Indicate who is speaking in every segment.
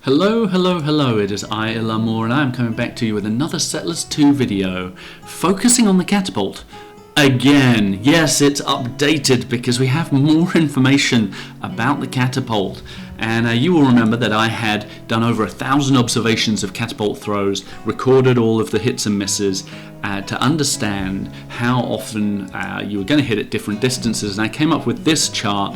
Speaker 1: Hello, hello, hello, it is I, Ilamore, and I am coming back to you with another Settlers 2 video, focusing on the catapult. Again, yes, it's updated because we have more information about the catapult. And you will remember that I had done over 1,000 observations of catapult throws, recorded all of the hits and misses to understand how often you were going to hit at different distances. And I came up with this chart,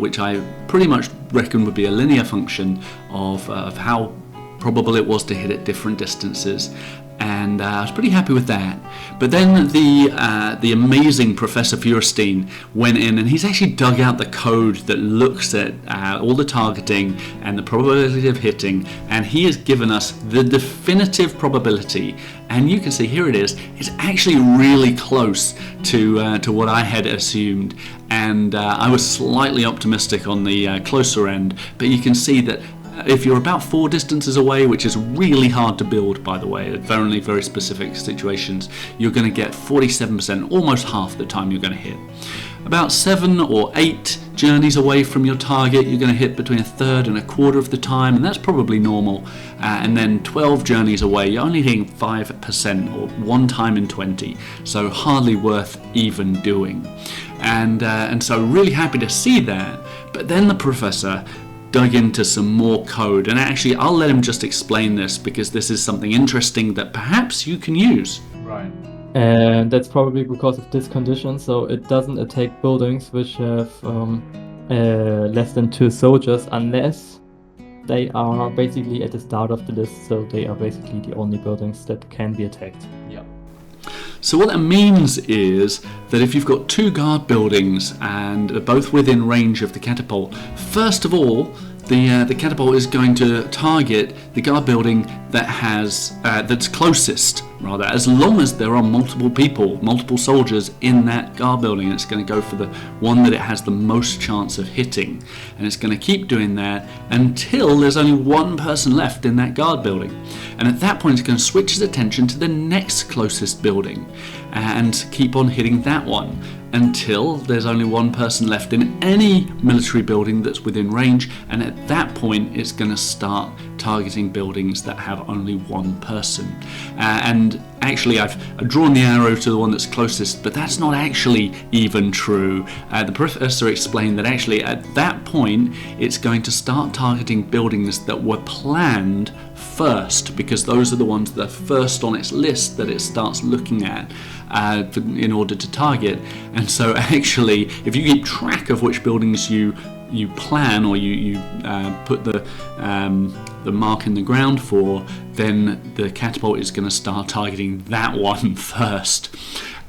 Speaker 1: which I pretty much reckon would be a linear function of how probable it was to hit at different distances. And I was pretty happy with that. But then the amazing Professor Feuerstein went in and he's actually dug out the code that looks at all the targeting and the probability of hitting, and he has given us the definitive probability. And you can see here it is. It's actually really close to what I had assumed, and I was slightly optimistic on the closer end. But you can see that if you're about 4 distances away, which is really hard to build, by the way, at only very specific situations, you're going to get 47%, almost half the time you're going to hit. About 7 or 8 journeys away from your target, you're going to hit between 1/3 and 1/4 of the time, and that's probably normal. And then 12 journeys away, you're only hitting 5%, or 1 time in 20, so hardly worth even doing. And so really happy to see that. But then the professor dug into some more code, and actually I'll let him just explain this because this is something interesting that perhaps you can use.
Speaker 2: Right. And that's probably because of this condition, so it doesn't attack buildings which have less than 2 soldiers unless they are basically at the start of the list, so they are basically the only buildings that can be attacked.
Speaker 1: Yeah. So what that means is that if you've got 2 guard buildings and both within range of the catapult, first of all, the catapult is going to target the guard building that has that's closest, rather, as long as there are multiple soldiers in that guard building. It's going to go for the one that it has the most chance of hitting, and it's going to keep doing that until there's only 1 person left in that guard building. And at that point, it's going to switch its attention to the next closest building and keep on hitting that one until there's only 1 person left in any military building that's within range, and at that point it's going to start targeting buildings that have only 1 person. And actually I've drawn the arrow to the one that's closest, but that's not actually even true. The professor explained that actually at that point it's going to start targeting buildings that were planned first, because those are the ones that are first on its list that it starts looking at in order to target. And so actually, if you keep track of which buildings you plan, or you put the mark in the ground for, then the catapult is going to start targeting that one first.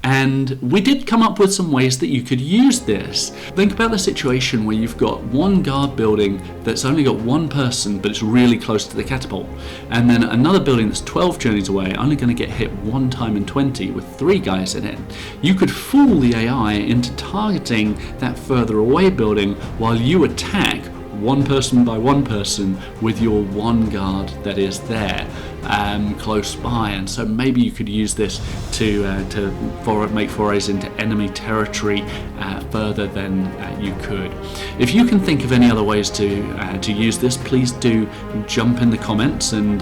Speaker 1: And we did come up with some ways that you could use this. Think about the situation where you've got 1 guard building that's only got 1 person, but it's really close to the catapult. And then another building that's 12 journeys away, only going to get hit 1 time in 20 with 3 guys in it. You could fool the AI into targeting that further away building while you attack 1 person by 1 person with your 1 guard that is there close by. And so maybe you could use this to make forays into enemy territory further than you could. If you can think of any other ways to use this, please do jump in the comments and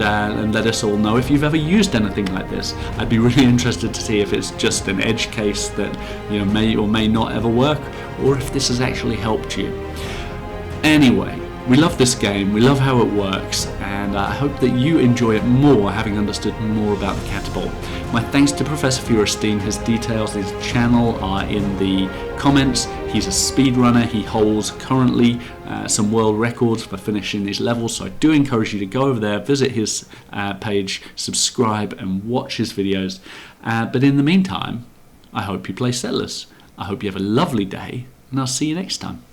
Speaker 1: let us all know if you've ever used anything like this. I'd be really interested to see if it's just an edge case that may or may not ever work, or if this has actually helped you. Anyway, we love this game, we love how it works, and I hope that you enjoy it more, having understood more about the catapult. My thanks to Professor Feuerstein. His details, his channel are in the comments. He's a speedrunner. He holds currently some world records for finishing these levels, so I do encourage you to go over there, visit his page, subscribe and watch his videos. But in the meantime, I hope you play Settlers. I hope you have a lovely day, and I'll see you next time.